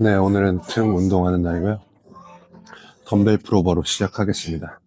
네, 오늘은 등 운동하는 날이고요. 덤벨 프로버로 시작하겠습니다.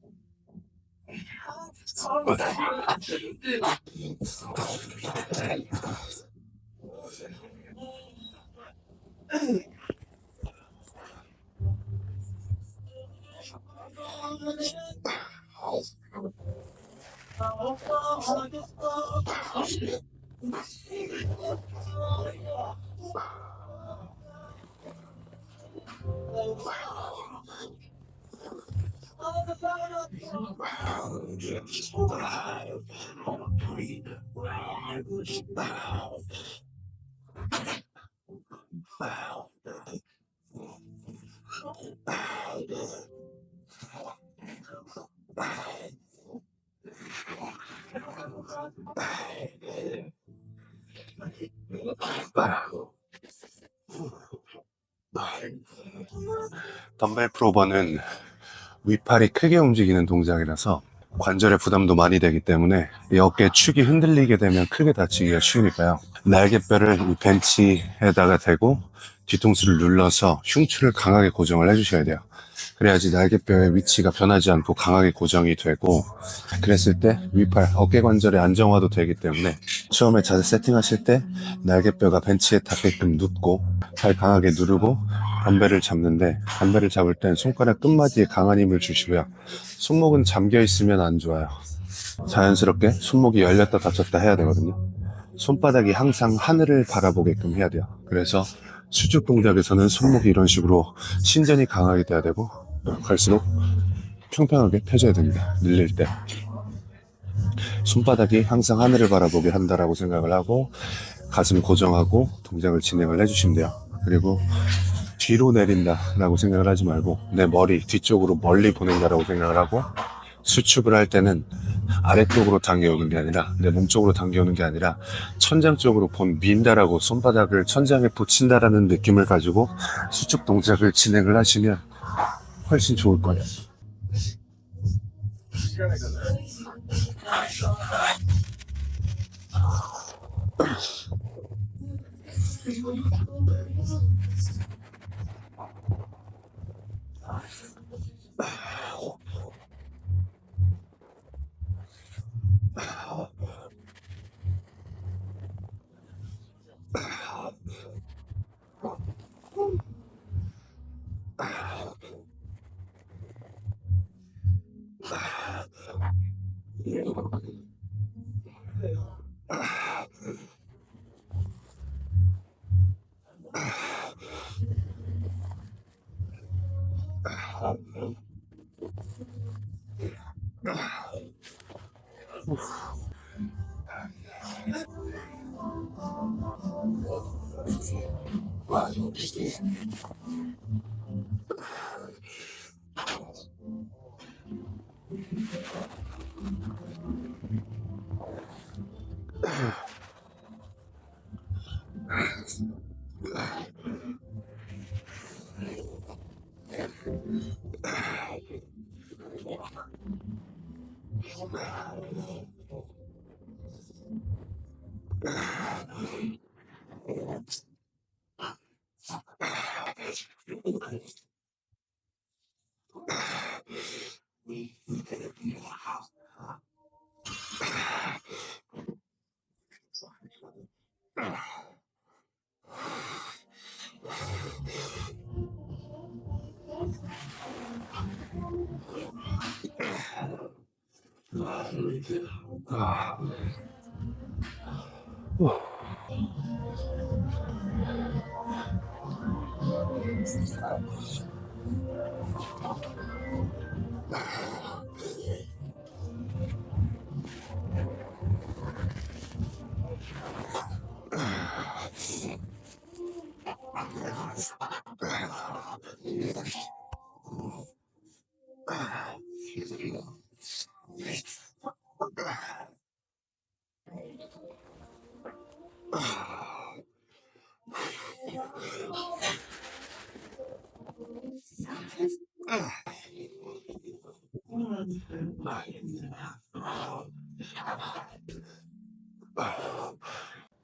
덤벨 프로버는 윗팔이 크게 움직이는 동작이라서 관절에 부담도 많이 되기 때문에 이 어깨 축이 흔들리게 되면 크게 다치기가 쉬우니까요. 날개뼈를 이 벤치에다가 대고 뒤통수를 눌러서 흉추를 강하게 고정을 해주셔야 돼요. 그래야지 날개뼈의 위치가 변하지 않고 강하게 고정이 되고, 그랬을 때 윗팔, 어깨 관절의 안정화도 되기 때문에 처음에 자세 세팅하실 때 날개뼈가 벤치에 닿게끔 눕고 팔 강하게 누르고 덤벨을 잡는데, 덤벨을 잡을 땐 손가락 끝마디에 강한 힘을 주시고요. 손목은 잠겨 있으면 안 좋아요. 자연스럽게 손목이 열렸다 닫혔다 해야 되거든요. 손바닥이 항상 하늘을 바라보게끔 해야 돼요. 그래서 수축 동작에서는 손목이 이런 식으로 신전이 강하게 돼야 되고, 갈수록 평평하게 펴져야 됩니다. 늘릴 때 손바닥이 항상 하늘을 바라보게 한다라고 생각을 하고 가슴 고정하고 동작을 진행을 해주시면 돼요. 그리고 뒤로 내린다라고 생각을 하지 말고 내 머리 뒤쪽으로 멀리 보낸다라고 생각을 하고, 수축을 할 때는 아래쪽으로 당겨오는 게 아니라, 내 몸쪽으로 당겨오는 게 아니라 천장 쪽으로 민다라고, 손바닥을 천장에 붙인다라는 느낌을 가지고 수축 동작을 진행을 하시면 훨씬 좋을 거예요.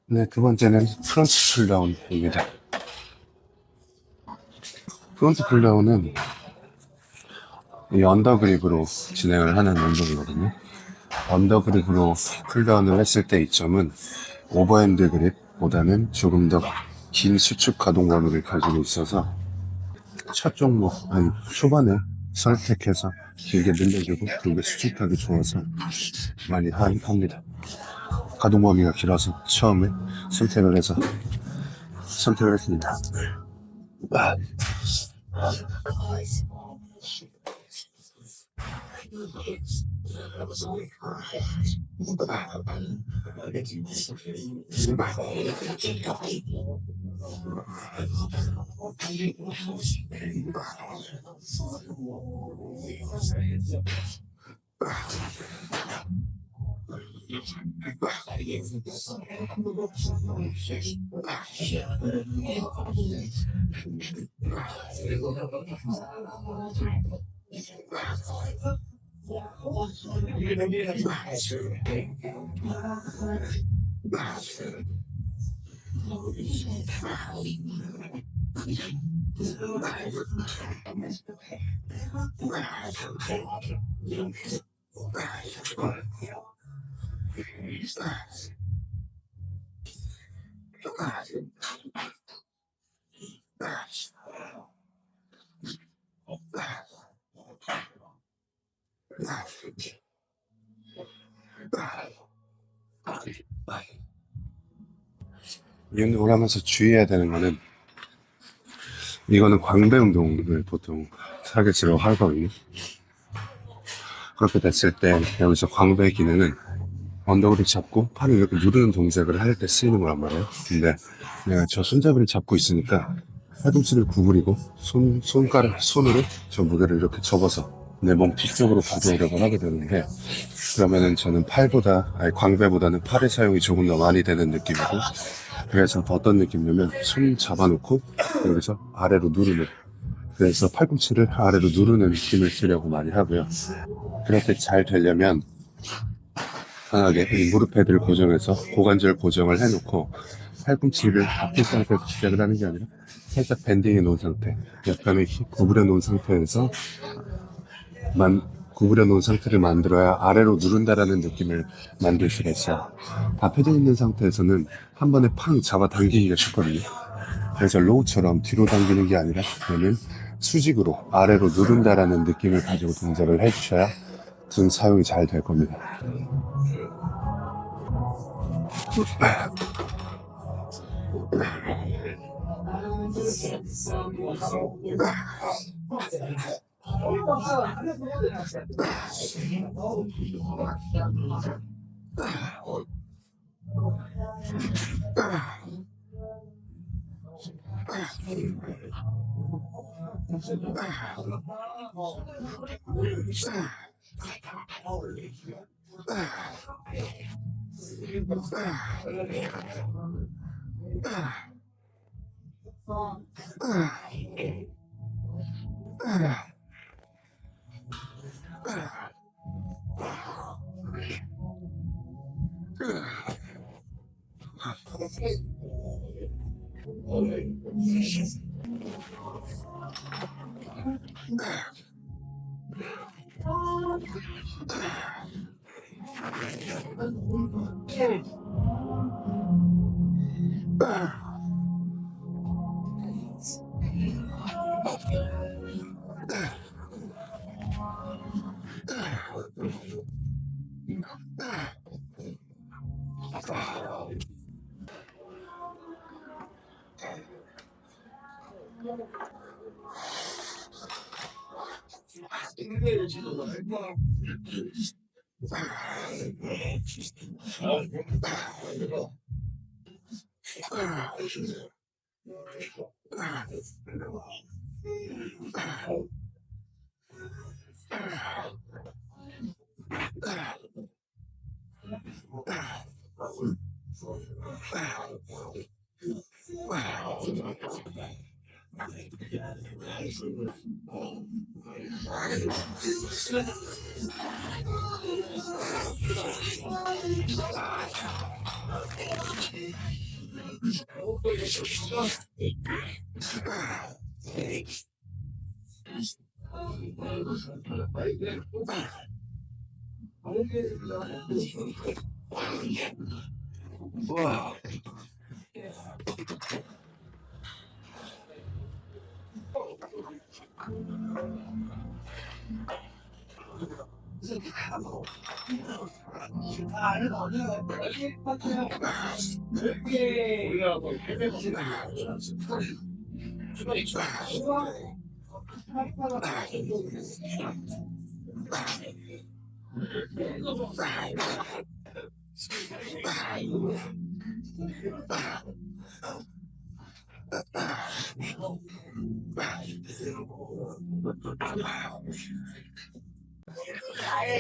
네, 두 번째는 프론트 풀다운입니다. 프론트 쿨다운은 이 언더그립으로 진행을 하는 운동이거든요. 언더그립으로 쿨다운을 했을 때 이점은 오버핸드 그립보다는 조금 더 긴 수축 가동 범위를 가지고 있어서 첫 종목, 아니, 초반에 선택해서 길게 늘려주고 그게 수축하기 좋아서 많이 합니다. 가동 범위가 길어서 처음에 선택을 했습니다. 아, 이 운동을 하면서 주의해야 되는 거는 이거는 광배 운동을 보통 타겟으로 하거든요. 그렇게 됐을 때 여기서 광배 기능은 언더그립 잡고 팔을 이렇게 누르는 동작을 할 때 쓰이는 거란 말이에요. 근데 내가 저 손잡이를 잡고 있으니까 팔꿈치를 구부리고 손으로 저 무게를 이렇게 접어서 내 몸 뒤쪽으로 가져오려고 하게 되는데 그러면은 저는 광배보다는 팔의 사용이 조금 더 많이 되는 느낌이고 그래서 어떤 느낌이냐면 손 잡아놓고 여기서 아래로 누르는 그래서 팔꿈치를 아래로 누르는 느낌을 쓰려고 많이 하고요. 그럴 때 잘 되려면 편하게 이 무릎 패드를 고정해서 고관절 고정을 해놓고 팔꿈치를 앞에 상태에서 시작을 하는 게 아니라 살짝 밴딩해 놓은 상태 약간의 구부려 놓은 상태에서 구부려 놓은 상태를 만들어야 아래로 누른다라는 느낌을 만들 수가 있어요. 다 펴져 있는 상태에서는 한 번에 팡 잡아 당기기가 쉽거든요. 그래서 로우처럼 뒤로 당기는 게 아니라 그러면 수직으로 아래로 누른다라는 느낌을 가지고 동작을 해주셔야 등 사용이 잘 될 겁니다. 와.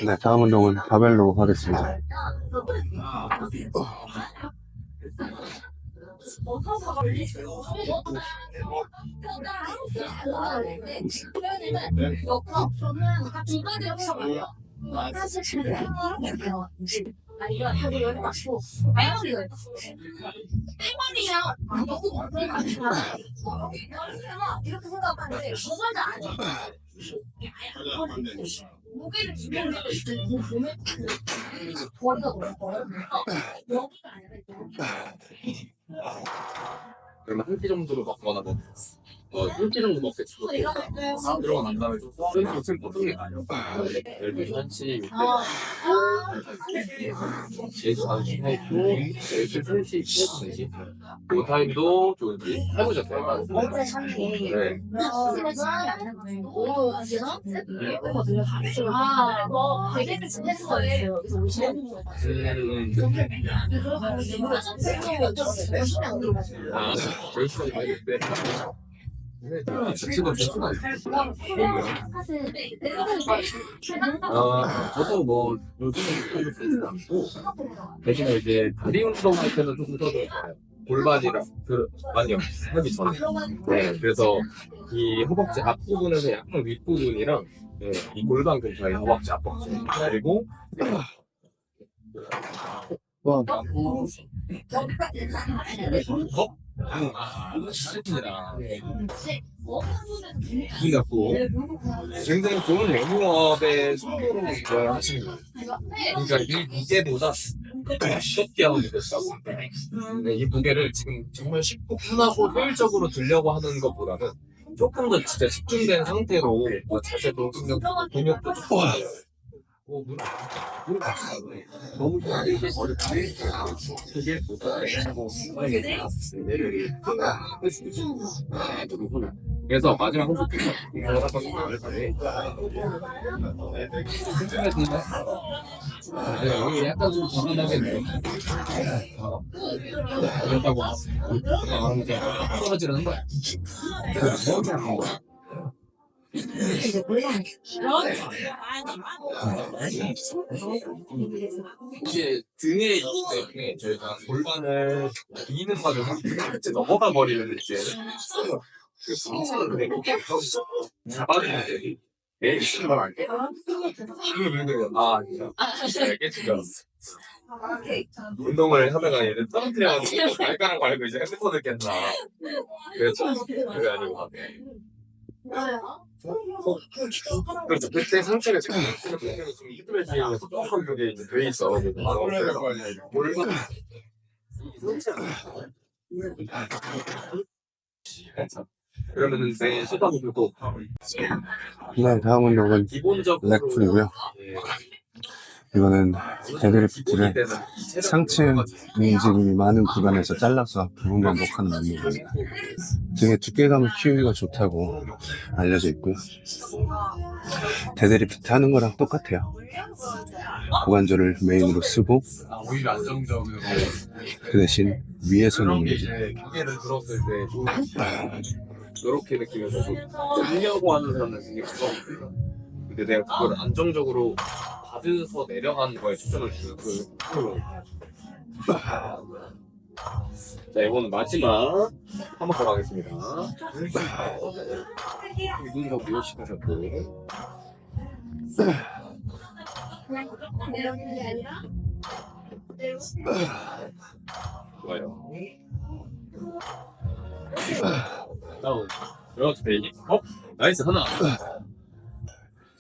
네, 다음 운동은 바벨로 하겠습니다. 이렇게 생각하는데 무게를 주면 보면 버리가 없어요. 여기가 아니라 그러면 한 끼 정도로 먹거나 한 끼 정도 먹겠지. 들어가 난 다음에 좀 뻗은 게 아니야. 12시 1시 제주 한 시간 있고 12시 3시 4시 그 타임도 좀 해보셨어요? 어제 산게 네. 되게 진짜 거예요. 여기서 오시는 거예요. 아, 저희 시간이 많이 때 자체도 좋구나. 저도 뭐 요즘은 쓰지는 않고 대신에 이제 다리 운동할 때는 조금 더 좋아요. 골반이랑 아니요 하기 전에. 네, 그래서 이 허벅지 앞부분에서 약간 윗부분이랑 네, 이 골반 근처에 허벅지 앞벅지 그리고 와. 잘했습니다. 이 같고 굉장히 좋은 레벨업의 속도로 하시는 거예요. 그러니까 이 무게보다 쉽게 하는 게 됐다고. 네, 이 무게를 지금 정말 쉽고 편하고 효율적으로 들려고 하는 것보다는 조금 더 진짜 집중된 상태로 자세도 근육도 좋아요. 너무 되게 그래서 마지막 한 소트 여기 약간 좀 불안하겠네요. 그렇다고 떨어지는 거야. 이게 등에 있기 때문에 저희가 골반을 미는 과정을 이제 넘어가 버리는 이제 잡아주는 게 매일 쓰는 건 아니에요. 아, 알겠죠. 운동을 하다가 얘를 떨어뜨려가지고 발가락 말고 이제 핸드폰을 깼나. 그래서 그게 아니고. 그렇죠. 그때 상체가 지금 좀 이끌어지면서 조금 그게 이제 돼 있어. 골반 그러면은 내 시도하고 들고 네, 다음 운동은 기본적으로 렉풀이고요. 이거는 데드리프트를 상체 움직임이 많은 구간에서 잘라서 부분 반복하는 운동입니다. 등의 두께감을 키우기가 좋다고 알려져 있고요. 데드리프트 하는 거랑 똑같아요. 고관절을 메인으로 쓰고 오히려 안정적으로 그 대신 위에서 그런 놓는 게 거지. 이제 기계를 들었을 때 이렇게 느끼면서 좀 들려고 하는 사람은 되게 무서워요. 근데 내가 그걸 안정적으로 받아서 내려가는 거에 초점을 주는 자, 이번은 마지막 한 번 더 가겠습니다. 눈도 미호시켜줬고 내려오는 게 아니라 좋아요. 다운. 이렇게 돼. 나이스, 하나.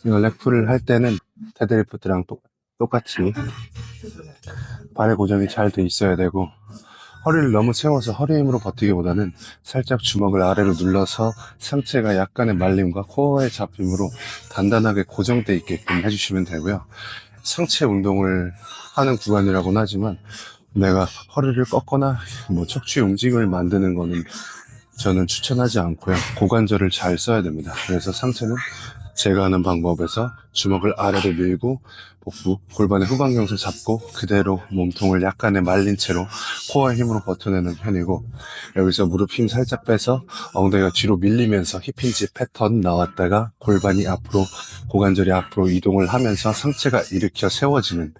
이거 렉풀을 할 때는 테드리프트랑 똑같이 발 고정이 잘 돼 있어야 되고, 허리를 너무 채워서 허리 힘으로 버티기보다는 살짝 주먹을 아래로 눌러서 상체가 약간의 말림과 코어의 잡힘으로 단단하게 고정돼 있게끔 해주시면 되고요. 상체 운동을 하는 구간이라고는 하지만 내가 허리를 꺾거나 뭐 척추 움직임을 만드는 거는 저는 추천하지 않고요. 고관절을 잘 써야 됩니다. 그래서 상체는 제가 하는 방법에서 주먹을 아래로 밀고 복부, 골반의 후방경을 잡고 그대로 몸통을 약간의 말린 채로 코어의 힘으로 버텨내는 편이고, 여기서 무릎 힘 살짝 빼서 엉덩이가 뒤로 밀리면서 힙힌지 패턴 나왔다가 골반이 앞으로, 고관절이 앞으로 이동을 하면서 상체가 일으켜 세워지는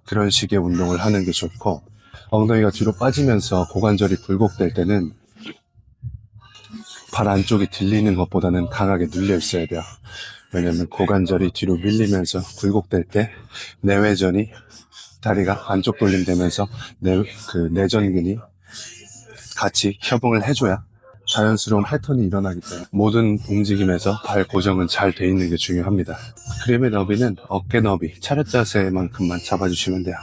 그런 식의 운동을 하는 게 좋고, 엉덩이가 뒤로 빠지면서 고관절이 굴곡될 때는 발 안쪽이 들리는 것보다는 강하게 눌려 있어야 돼요. 왜냐면 고관절이 뒤로 밀리면서 굴곡될 때 내외전이, 다리가 안쪽 돌림되면서 내전근이 같이 협응을 해줘야 자연스러운 패턴이 일어나기 때문에 모든 움직임에서 발 고정은 잘 돼 있는 게 중요합니다. 그림의 너비는 어깨 너비, 차렷 자세만큼만 잡아주시면 돼요.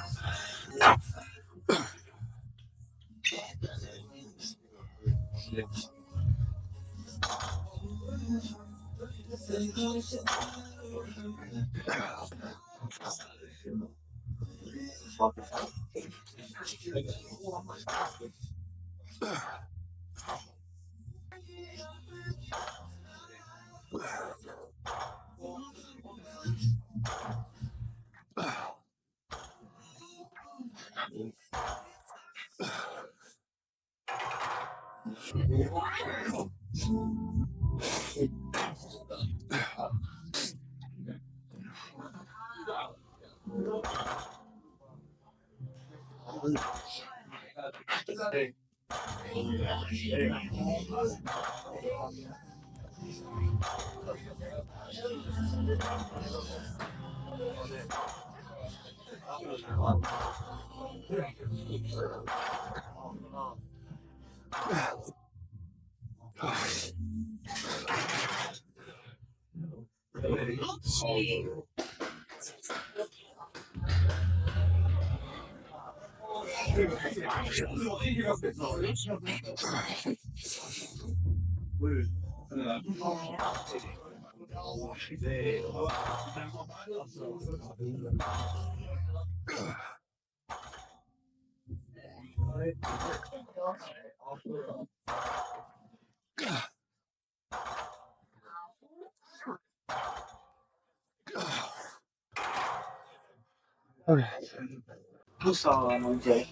부서는 이제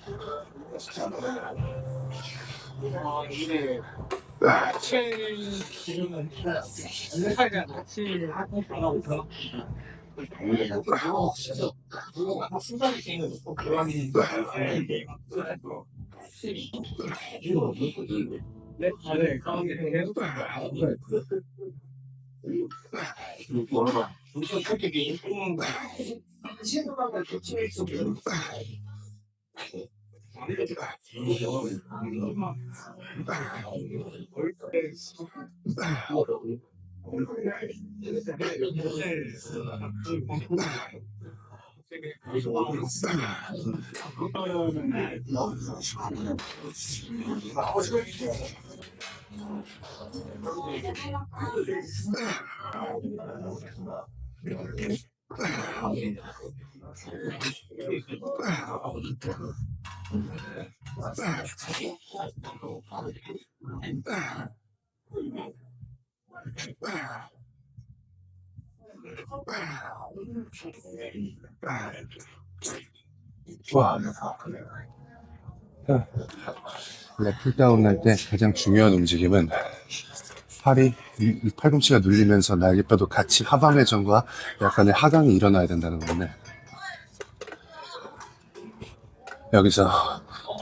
일을 기준은 같이 하고 나부터 순간이 생겨서 교환이 내 발을 가운데 계속 무슨 그렇게 친구가 교체할 수 없는 와. 풀다운 할 때 가장 중요한 움직임은 이 팔꿈치가 눌리면서 날개뼈도 같이 하방회전과 약간의 하강이 일어나야 된다는 건데, 여기서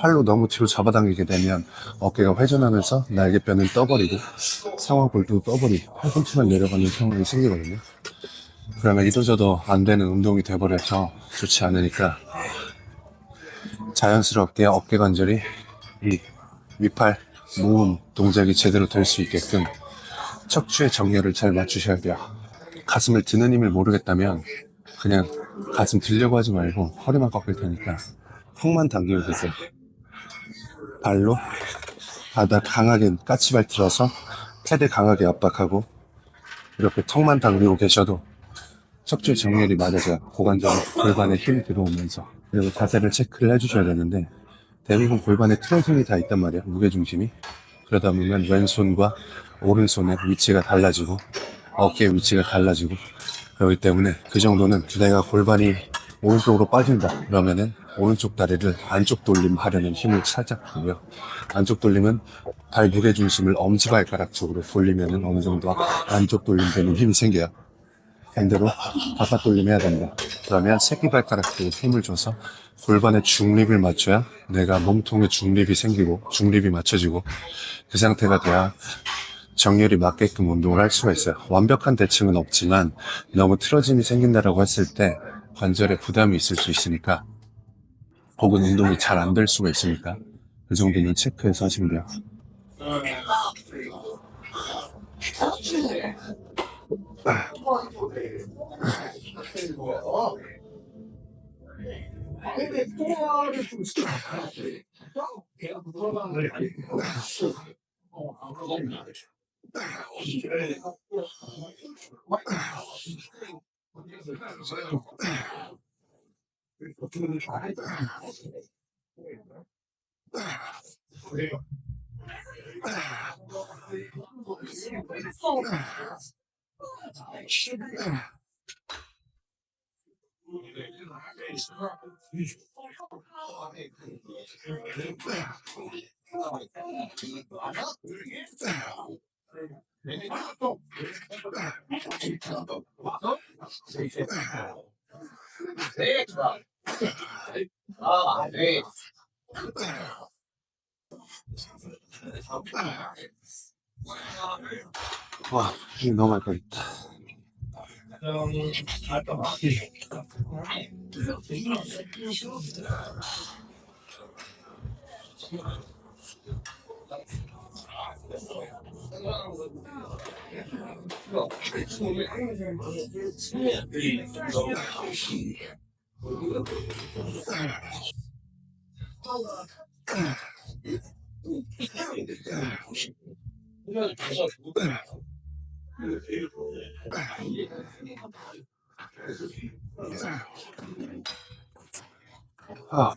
팔로 너무 뒤로 잡아당기게 되면 어깨가 회전하면서 날개뼈는 떠버리고 상완골도 떠버리고 팔꿈치만 내려가는 상황이 생기거든요. 그러면 이도저도 안 되는 운동이 돼버려서 좋지 않으니까 자연스럽게 어깨 관절이 이 위팔 모음 동작이 제대로 될 수 있게끔 척추의 정렬을 잘 맞추셔야 돼요. 가슴을 드는 힘을 모르겠다면 그냥 가슴 들려고 하지 말고 허리만 꺾을 테니까 턱만 당기고 계세요. 발로 바닥 강하게 까치발 틀어서 패드 강하게 압박하고 이렇게 턱만 당기고 계셔도 척추의 정렬이 맞아져요. 고관절 골반에 힘이 들어오면서. 그리고 자세를 체크를 해주셔야 되는데 대부분 골반에 틀어짐이 다 있단 말이에요. 무게중심이. 그러다 보면 왼손과 오른손의 위치가 달라지고 어깨의 위치가 달라지고 그렇기 때문에 그 정도는 내가 골반이 오른쪽으로 빠진다 그러면은 오른쪽 다리를 안쪽 돌림 하려는 힘을 살짝 주고요. 안쪽 돌림은 발 무게중심을 엄지발가락 쪽으로 돌리면은 어느 정도 안쪽 돌림되는 힘이 생겨요. 반대로 바깥 돌림해야 된다. 그러면 새끼발가락 쪽에 힘을 줘서 골반의 중립을 맞춰야 내가 몸통의 중립이 생기고 중립이 맞춰지고 그 상태가 돼야 정렬이 맞게끔 운동을 할 수가 있어요. 완벽한 대칭은 없지만 너무 틀어짐이 생긴다라고 했을 때 관절에 부담이 있을 수 있으니까 혹은 운동이 잘 안 될 수가 있으니까 그 정도는 체크해서 하시면 돼요. 근데 통화를 좀 시켜야지. 걔가 물어보는 걸 아니고. 와, 이거 너무 할 뻔했다. 아,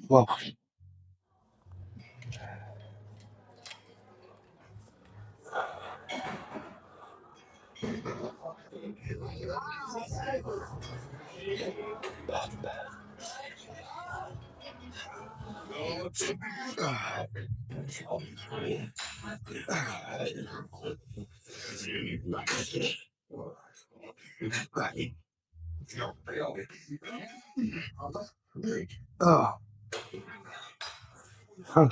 와, 아,